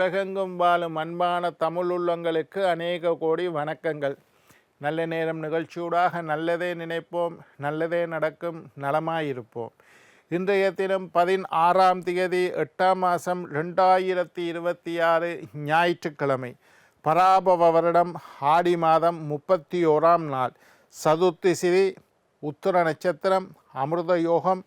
உலகெங்கும் வாழும் அன்பான தமிழ் உள்ளங்களுக்கு அநேக கோடி வணக்கங்கள். நல்ல நேரம் நிகழ்ச்சியூடாக நல்லதே நினைப்போம், நல்லதே நடக்கும், நலமாயிருப்போம். இன்றைய தினம் 16ஆம் தேதி 8ஆம் மாதம் 2026 ஞாயிற்றுக்கிழமை, பராபவ வருடம் ஆடி மாதம் 31ஆம் நாள், சதுர்த்தி திதி, உத்திர நட்சத்திரம், அமிர்த யோகம்,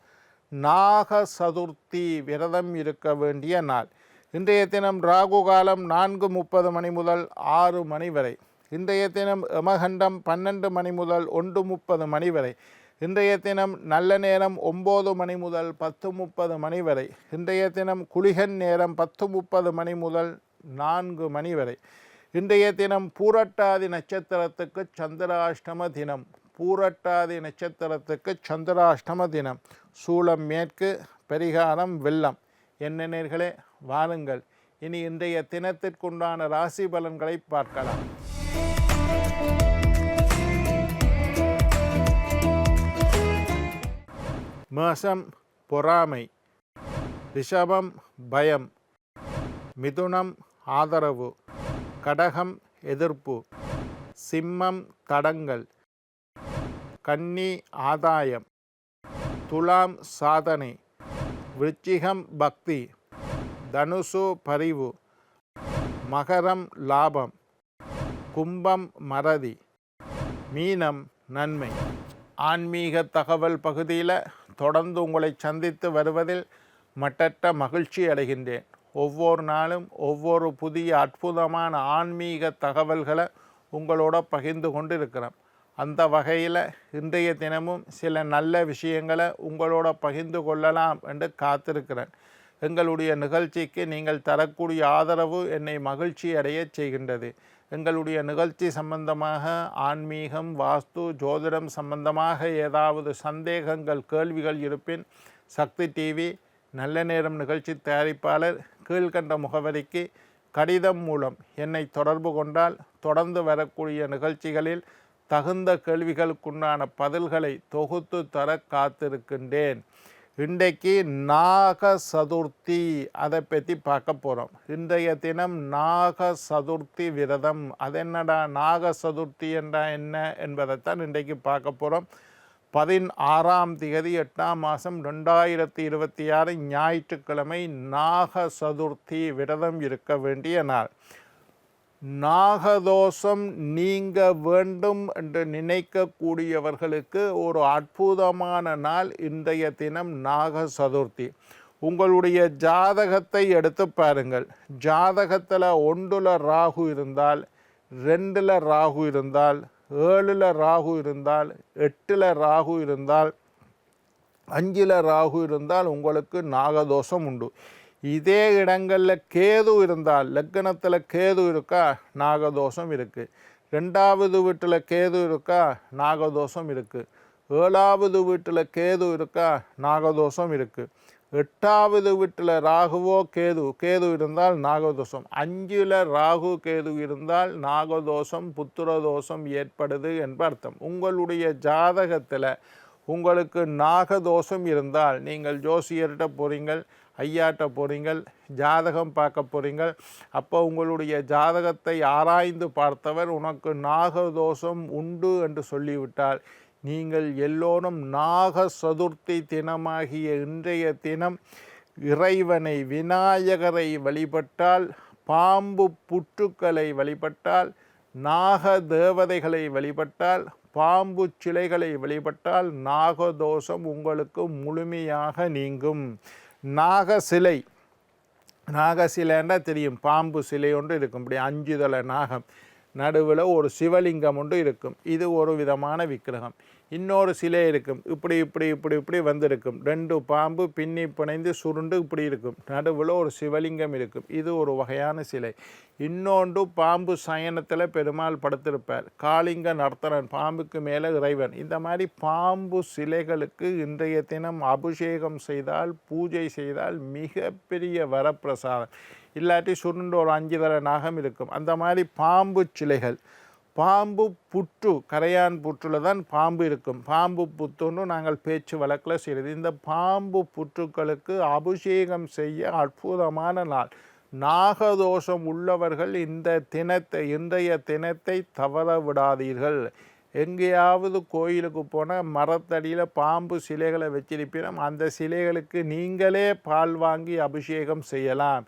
நாக சதுர்த்தி விரதம் இருக்க வேண்டிய நாள். இன்றைய தினம் ராகு காலம் 4:30 மணி முதல் 6 மணி வரை. இன்றைய தினம் யமகண்டம் 12 மணி முதல் 1:30 மணி வரை. இன்றைய தினம் நல்ல நேரம் 9 மணி முதல் 10:30 மணி வரை. இன்றைய தினம் குளிகன் நேரம் 10:30 மணி முதல் 4 மணி வரை. இன்றைய தினம் பூரட்டாதி நட்சத்திரத்துக்கு சந்திராஷ்டம தினம். பூரட்டாதி நட்சத்திரத்துக்கு சந்திராஷ்டம தினம். சூலம் மேற்கு, பரிகாரம் வெள்ளம். என்ன நேர்களே, வாருங்கள் இனி இன்றைய தினத்திற்குண்டான ராசி பலன்களை பார்க்கலாம். மேஷம் பொறாமை, ரிஷபம் பயம், மிதுனம் ஆதரவு, கடகம் எதிர்ப்பு, சிம்மம் தடங்கல், கன்னி ஆதாயம், துலாம் சாதனை, விருச்சிகம் பக்தி, தனுசு பரிவு, மகரம் லாபம், கும்பம் மறதி, மீனம் நன்மை. ஆன்மீக தகவல் பகுதியில் தொடர்ந்து உங்களை சந்தித்து வருவதில் மட்டற்ற மகிழ்ச்சி அடைகின்றேன். ஒவ்வொரு நாளும் ஒவ்வொரு புதிய அற்புதமான ஆன்மீக தகவல்களை உங்களோட பகிர்ந்து கொண்டு இருக்கிறோம். அந்த வகையில் இன்றைய தினமும் சில நல்ல விஷயங்களை உங்களோட பகிர்ந்து கொள்ளலாம் என்று காத்திருக்கிறேன். எங்களுடைய நிகழ்ச்சிக்கு நீங்கள் தரக்கூடிய ஆதரவு என்னை மகிழ்ச்சி அடைய செய்கின்றது. எங்களுடைய நிகழ்ச்சி சம்பந்தமாக ஆன்மீகம், வாஸ்து, ஜோதிடம் சம்பந்தமாக ஏதாவது சந்தேகங்கள், கேள்விகள் இருப்பின் சக்தி டிவி நல்ல நேரம் நிகழ்ச்சி தயாரிப்பாளர் கீழ்கண்ட முகவரிக்கு கடிதம் மூலம் என்னை தொடர்பு கொண்டால் தொடர்ந்து வரக்கூடிய நிகழ்ச்சிகளில் தகுந்த கேள்விகளுக்குண்டான பதில்களை தொகுத்து தர காத்திருக்கின்றேன். இன்றைக்கு நாக சதுர்த்தி, அதை பற்றி பார்க்க போகிறோம். இன்றைய தினம் நாக சதுர்த்தி விரதம். அதென்னடா நாக சதுர்த்தி என்றா என்ன என்பதைத்தான் இன்றைக்கு பார்க்க போகிறோம். 16ஆம் தேதி 8ஆம் மாதம் 2026 ஞாயிற்றுக்கிழமை நாக சதுர்த்தி விரதம் இருக்க வேண்டிய நாள். நாகதோஷம் நீங்க வேண்டும் என்று நினைக்கக்கூடியவர்களுக்கு ஒரு அற்புதமான நாள் இன்றைய தினம் நாக சதுர்த்தி. உங்களுடைய ஜாதகத்தை எடுத்து பாருங்கள். ஜாதகத்தில் 1ல் ராகு இருந்தால், 2ல் ராகு இருந்தால், 7ல் ராகு இருந்தால், 8ல் ராகு இருந்தால், 5ல் ராகு இருந்தால் உங்களுக்கு நாகதோஷம் உண்டு. இதே இடங்களில் கேது இருந்தால், லக்னத்தில் கேது இருக்கா, நாகதோஷம் இருக்குது. 2வது வீட்டில் கேது இருக்கா, நாகதோஷம் இருக்குது. 7வது வீட்டில் கேது இருக்கா, நாகதோஷம் இருக்குது. 8வது வீட்டில் ராகுவோ கேது இருந்தால் நாகதோஷம். 5ல் ராகு கேது இருந்தால் நாகதோஷம், புத்திரதோஷம் ஏற்படுது என்று அர்த்தம். உங்களுடைய ஜாதகத்தில் உங்களுக்கு நாகதோஷம் இருந்தால் நீங்கள் ஜோசியர்கிட்ட போகிறீங்கள், ஐயாட்ட போகிறீங்கள், ஜாதகம் பார்க்க போகிறீங்கள். அப்போ உங்களுடைய ஜாதகத்தை ஆராய்ந்து பார்த்தவர் உனக்கு நாகதோஷம் உண்டு என்று சொல்லிவிட்டால் நீங்கள் எல்லோரும் நாக சதுர்த்தி தினமாகிய இன்றைய தினம் இறைவனை விநாயகரை வழிபட்டால், பாம்பு புற்றுக்களை வழிபட்டால், நாக தேவதைகளை வழிபட்டால், பாம்பு சிலைகளை வழிபட்டால் நாகதோஷம் உங்களுக்கு முழுமையாக நீங்கும். நாகசிலைன்னா தெரியும், பாம்பு சிலை ஒன்று இருக்கும். இப்படி 5 தலை நாகம், நடுவில் ஒரு சிவலிங்கம் ஒன்று இருக்கும். இது ஒரு விதமான விக்கிரகம். இன்னொரு சிலை இருக்கும், இப்படி இப்படி இப்படி இப்படி வந்திருக்கும். 2 பாம்பு பின்னி பிணைந்து சுருண்டு இப்படி இருக்கும். நடுவில் ஒரு சிவலிங்கம் இருக்கும். இது ஒரு வகையான சிலை. இன்னொன்று பாம்பு சயனத்தில் பெருமாள் படுத்திருப்பார். காளிங்க நர்த்தனன், பாம்புக்கு மேலே இறைவன். இந்த மாதிரி பாம்பு சிலைகளுக்கு இன்றைய தினம் அபிஷேகம் செய்தால், பூஜை செய்தால் மிகப்பெரிய வரப்பிரசாதம். இல்லாட்டி சுருண்டு ஒரு 5 தலை நாகம் இருக்கும். அந்த மாதிரி பாம்பு சிலைகள். பாம்பு புற்று, கரையான் புற்றில் தான் பாம்பு இருக்கும். பாம்பு புற்றுன்னு நாங்கள் பேச்சு வழக்கில் செய்கிறது. இந்த பாம்பு புற்றுக்களுக்கு அபிஷேகம் செய்ய அற்புதமான நாள். நாகதோஷம் உள்ளவர்கள் இன்றைய தினத்தை தவற விடாதீர்கள். எங்கேயாவது கோயிலுக்கு போனால் மரத்தடியில் பாம்பு சிலைகளை வச்சிருப்பினோம், அந்த சிலைகளுக்கு நீங்களே பால் வாங்கி அபிஷேகம் செய்யலாம்.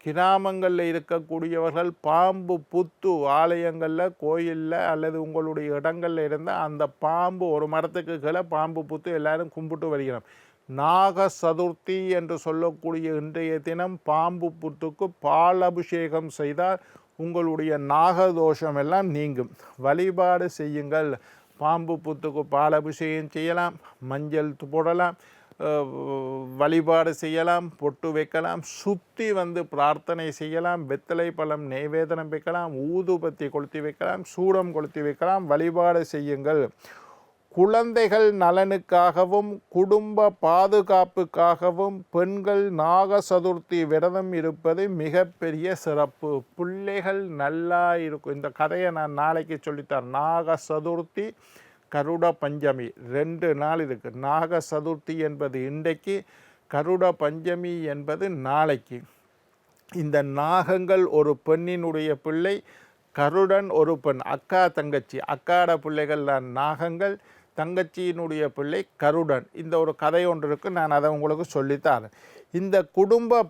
கிராமங்களில் இருக்கக்கூடியவர்கள் பாம்பு புத்து ஆலயங்களில் கோயிலில் அல்லது உங்களுடைய இடங்களில் இருந்தால் அந்த பாம்பு ஒரு மரத்துக்கு கீழே பாம்பு புத்து எல்லாரும் கும்பிட்டு வருகிறோம். நாக சதுர்த்தி என்று சொல்லக்கூடிய இன்றைய தினம் பாம்பு புத்துக்கு பால் அபிஷேகம் செய்தால் உங்களுடைய நாகதோஷம் எல்லாம் நீங்கும். வழிபாடு செய்யுங்கள். பாம்பு புத்துக்கு பால் அபிஷேகம் செய்யலாம், மஞ்சள் போடலாம், வழிபாடு செய்யலாம், பொட்டு வைக்கலாம், சுற்றி பிரார்த்தனை செய்யலாம், வெத்தலை பழம் நைவேதனம் வைக்கலாம், ஊதுபத்தி கொளுத்தி வைக்கலாம், சூடம் கொளுத்தி வைக்கலாம். வழிபாடு செய்யுங்கள். குழந்தைகள் நலனுக்காகவும் குடும்ப பாதுகாப்புக்காகவும் பெண்கள் நாக சதுர்த்தி விரதம் இருப்பது மிகப்பெரிய சிறப்பு. பிள்ளைகள் நல்லா இருக்கும். இந்த கதையை நான் நாளைக்கு சொல்லித்தரேன். நாக சதுர்த்தி, கருட பஞ்சமி 2 நாள் இருக்குது. நாக சதுர்த்தி என்பது இன்றைக்கு, கருட பஞ்சமி என்பது நாளைக்கு. இந்த நாகங்கள் ஒரு பெண்ணினுடைய பிள்ளை, கருடன் ஒரு பெண், அக்கா தங்கச்சி, அக்காட பிள்ளைகள் தான் நாகங்கள், தங்கச்சியினுடைய பிள்ளை கருடன். இந்த ஒரு கதை ஒன்று இருக்குது, நான் அதை உங்களுக்கு சொல்லித்தரேன். இந்த குடும்ப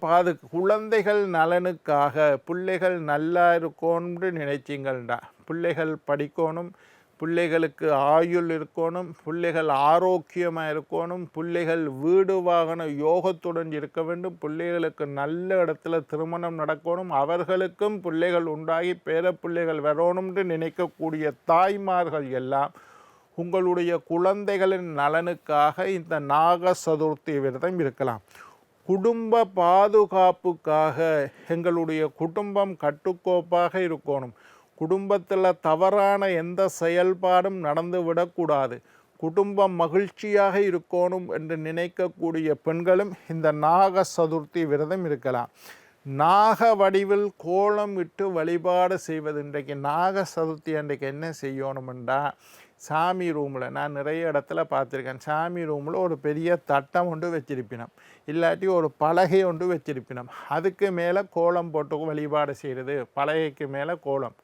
குழந்தைகள் நலனுக்காக பிள்ளைகள் நல்லா இருக்கணும்னு நினைச்சிங்கள்டா, பிள்ளைகள் படிக்கணும், பிள்ளைகளுக்கு ஆயுள் இருக்கணும், பிள்ளைகள் ஆரோக்கியமாக இருக்கணும், பிள்ளைகள் வீடு வாகன யோகத்துடன் இருக்க வேண்டும், பிள்ளைகளுக்கு நல்ல இடத்துல திருமணம் நடக்கணும், அவர்களுக்கும் பிள்ளைகள் உண்டாகி பேர பிள்ளைகள் வரணும்னு நினைக்கக்கூடிய தாய்மார்கள் எல்லாம் உங்களுடைய குழந்தைகளின் நலனுக்காக இந்த நாக சதுர்த்தி விரதம் இருக்கலாம். குடும்ப பாதுகாப்புக்காக எங்களுடைய குடும்பம் கட்டுக்கோப்பாக இருக்கணும், குடும்பத்தில் தவறான எந்த செயல்பாடும் நடந்து விடக்கூடாது, குடும்பம் மகிழ்ச்சியாக இருக்கணும் என்று நினைக்கக்கூடிய பெண்களும் இந்த நாக சதுர்த்தி விரதம் இருக்கலாம். நாக வடிவில் கோலம் இட்டு வழிபாடு செய்வது. இன்றைக்கு நாக சதுர்த்தி அன்றைக்கு என்ன செய்யணுமெண்டா, சாமி ரூமில் நான் நிறைய இடத்துல பார்த்துருக்கேன், சாமி ரூமில் ஒரு பெரிய தட்டம் ஒன்று வச்சிருப்பினோம், இல்லாட்டி ஒரு பலகை ஒன்று வச்சிருப்பினோம், அதுக்கு மேலே கோலம் போட்டு வழிபாடு செய்கிறது. பலகைக்கு மேலே கோலம்,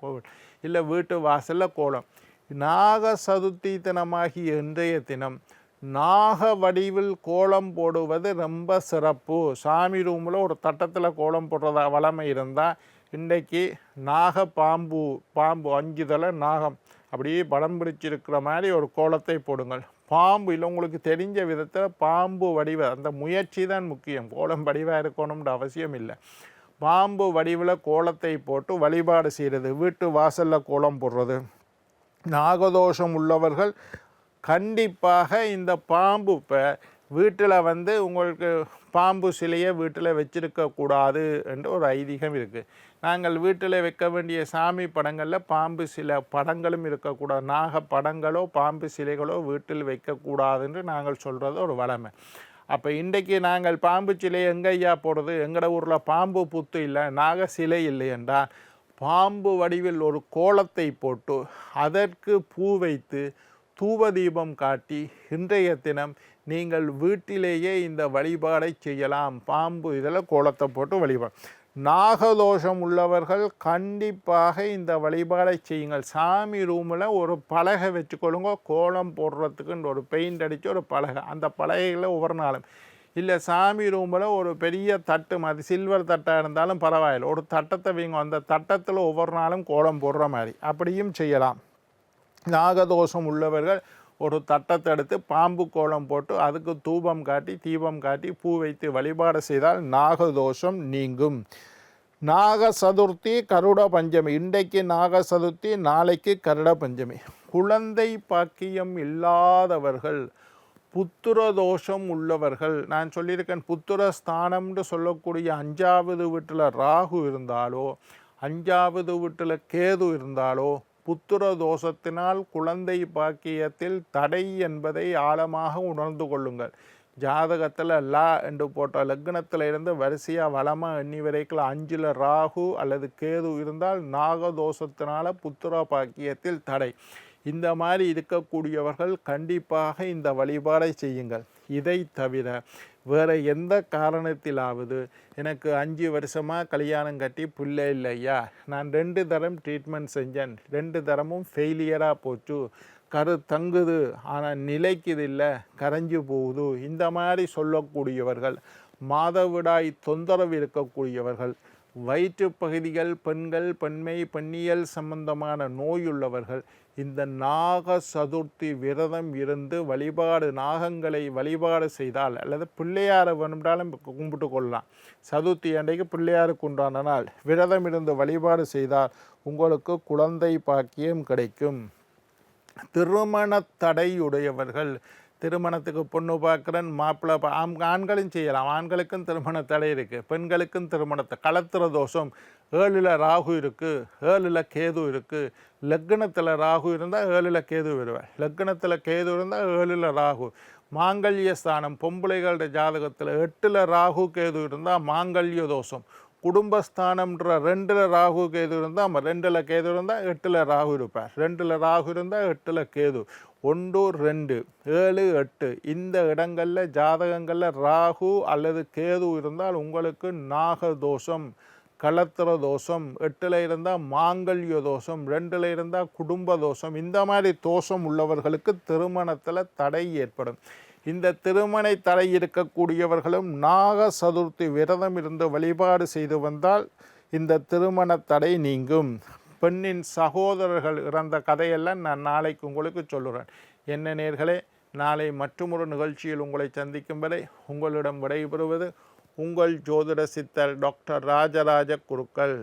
இல்லை வீட்டு வாசலில் கோலம். நாக சதுர்த்தி தினமாகிய இன்றைய தினம் நாக வடிவில் கோலம் போடுவது ரொம்ப சிறப்பு. சாமி ரூமில் ஒரு தட்டத்தில் கோலம் போடுறதா வளமை இருந்தால் இன்றைக்கு பாம்பு 5 தலை நாகம் அப்படியே படம் பிடிச்சிருக்கிற மாதிரி ஒரு கோலத்தை போடுங்கள். பாம்பு இல்லை, உங்களுக்கு தெரிஞ்ச விதத்தில் பாம்பு வடிவ, அந்த முயற்சி தான் முக்கியம். கோலம் வடிவாக இருக்கணும்ன்ற அவசியம் இல்லை. பாம்பு வடிவில் கோலத்தை போட்டு வழிபாடு செய்கிறது, வீட்டு வாசலில் கோலம் போடுறது. நாகதோஷம் உள்ளவர்கள் கண்டிப்பாக இந்த பாம்பு இப்போ வீட்டில் உங்களுக்கு பாம்பு சிலையை வீட்டில் வச்சிருக்கக்கூடாது என்று ஒரு ஐதீகம் இருக்குது. நாங்கள் வீட்டில் வைக்க வேண்டிய சாமி படங்களில் பாம்பு சிலை படங்களும் இருக்கக்கூடாது, நாக படங்களோ பாம்பு சிலைகளோ வீட்டில் வைக்கக்கூடாதுன்னு நாங்கள் சொல்கிறது ஒரு வளமை. அப்போ இன்றைக்கு நாங்கள் பாம்பு சிலையை எங்கேயா போடுறது, எங்களோட ஊரில் பாம்பு புத்து இல்லை, நாக சிலை இல்லை என்றால் பாம்பு வடிவில் ஒரு கோலத்தை போட்டு அதற்கு பூ வைத்து தூபதீபம் காட்டி இன்றைய தினம் நீங்கள் வீட்டிலேயே இந்த வழிபாடை செய்யலாம். பாம்பு இதில் கோலத்தை போட்டு வழிபாடு. நாகதோஷம் உள்ளவர்கள் கண்டிப்பாக இந்த வழிபாடை செய்யுங்கள். சாமி ரூமில் ஒரு பலகை வச்சுக்கொள்ளுங்க, கோலம் போடுறதுக்குன்னு ஒரு பெயிண்ட் அடித்து ஒரு பலகை, அந்த பலகையில் ஒவ்வொரு நாளும் இல்லை சாமி ரூமில் ஒரு பெரிய தட்டு மாதிரி சில்வர் தட்டாக இருந்தாலும் பரவாயில்லை, ஒரு தட்டத்தை வைங்க, அந்த தட்டத்தில் ஒவ்வொரு நாளும் கோலம் போடுற மாதிரி அப்படியும் செய்யலாம். நாகதோஷம் உள்ளவர்கள் ஒரு தட்டத்தை எடுத்து பாம்பு கோலம் போட்டு அதுக்கு தூபம் காட்டி தீபம் காட்டி பூ வைத்து வழிபாடு செய்தால் நாகதோஷம் நீங்கும். நாக சதுர்த்தி, கருட பஞ்சமி. இன்றைக்கு நாக சதுர்த்தி, நாளைக்கு கருட பஞ்சமி. குழந்தை பாக்கியம் இல்லாதவர்கள், புத்திர தோஷம் உள்ளவர்கள், நான் சொல்லியிருக்கேன் புத்திர ஸ்தானம்னு சொல்லக்கூடிய 5வது வீட்டில் ராகு இருந்தாலோ 5வது வீட்டில் கேது இருந்தாலோ புத்திர தோஷத்தினால் குழந்தை பாக்கியத்தில் தடை என்பதை ஆழமாக உணர்ந்து கொள்ளுங்கள். ஜாதகத்தில் லா என்று போட்ட லக்னத்தில் இருந்து வரிசையாக வளமாக எண்ணி வரைக்கும் 5ல் ராகு அல்லது கேது இருந்தால் நாகதோஷத்தினால புத்திர பாக்கியத்தில் தடை. இந்த மாதிரி இருக்கக்கூடியவர்கள் கண்டிப்பாக இந்த வழிபாடை செய்யுங்கள். இதை தவிர வேறு எந்த காரணத்திலாவது எனக்கு 5 வருஷமாக கல்யாணம் கட்டி பிள்ளை இல்லையா, நான் 2 தரம் ட்ரீட்மெண்ட் செஞ்சேன், 2 தரமும் ஃபெயிலியராக போச்சு, கரு தங்குது ஆனால் நிலைக்குது இல்லை, கரைஞ்சு போகுது, இந்த மாதிரி சொல்லக்கூடியவர்கள், மாதவிடாய் தொந்தரவு இருக்கக்கூடியவர்கள், வயிற்று பகுதிகள், பெண்கள், பெண்மை, பெண்ணியல் சம்பந்தமான நோயுள்ளவர்கள் இந்த நாக சதுர்த்தி விரதம் இருந்து வழிபாடு, நாகங்களை வழிபாடு செய்தால், அல்லது பிள்ளையாரை வேணும்னாலும் கும்பிட்டு கொள்ளலாம். சதுர்த்தி அன்றைக்கு பிள்ளையாருக்கு உண்டான நாள் விரதம் இருந்து வழிபாடு செய்தால் உங்களுக்கு குழந்தை பாக்கியம் கிடைக்கும். திருமண தடையுடையவர்கள், திருமணத்துக்கு பொண்ணு பார்க்குறேன் மாப்பிள்ளை ஆண்களும் செய்யலாம், ஆண்களுக்கும் திருமண தடை இருக்குது, பெண்களுக்கும் திருமணத்தை களத்திர தோஷம், 7ல் ராகு இருக்குது, 7ல் கேது இருக்குது, லக்னத்தில் ராகு இருந்தால் 7ல் கேது வருவார், லக்னத்தில் கேது இருந்தால் 7ல் ராகு, மாங்கல்ய ஸ்தானம் பொம்பளைகளோட ஜாதகத்தில் 8ல் ராகு கேது இருந்தால் மாங்கல்ய தோஷம், குடும்பஸ்தானம்ன்ற 2ல் ராகு கேது இருந்தால் 2ல் கேது இருந்தால் 8ல் ராகு இருப்பார், 2ல் ராகு இருந்தால் 8ல் கேது, 1 2 7 8 இந்த இடங்களில் ஜாதகங்களில் ராகு அல்லது கேது இருந்தால் உங்களுக்கு நாகதோஷம், களத்திர தோஷம், 8ல் இருந்தால் மாங்கல்ய தோஷம், 2ல் இருந்தால் குடும்ப தோஷம், இந்த மாதிரி தோஷம் உள்ளவர்களுக்கு திருமணத்தில் தடை ஏற்படும். இந்த திருமண தடை இருக்கக்கூடியவர்களும் நாக சதுர்த்தி விரதம் இருந்து வழிபாடு செய்து வந்தால் இந்த திருமண தடை நீங்கும். பெண்ணின் சகோதரர்கள் இறந்த கதையெல்லாம் நான் நாளைக்கு உங்களுக்கு சொல்லுறேன். என்ன நேர்களே, நாளை மற்றொரு நிகழ்ச்சியில் உங்களை சந்திக்கும் வரை உங்களிடம் விடைபெறுவது உங்கள் ஜோதிட சித்தர் டாக்டர் ராஜராஜ குருக்கள்.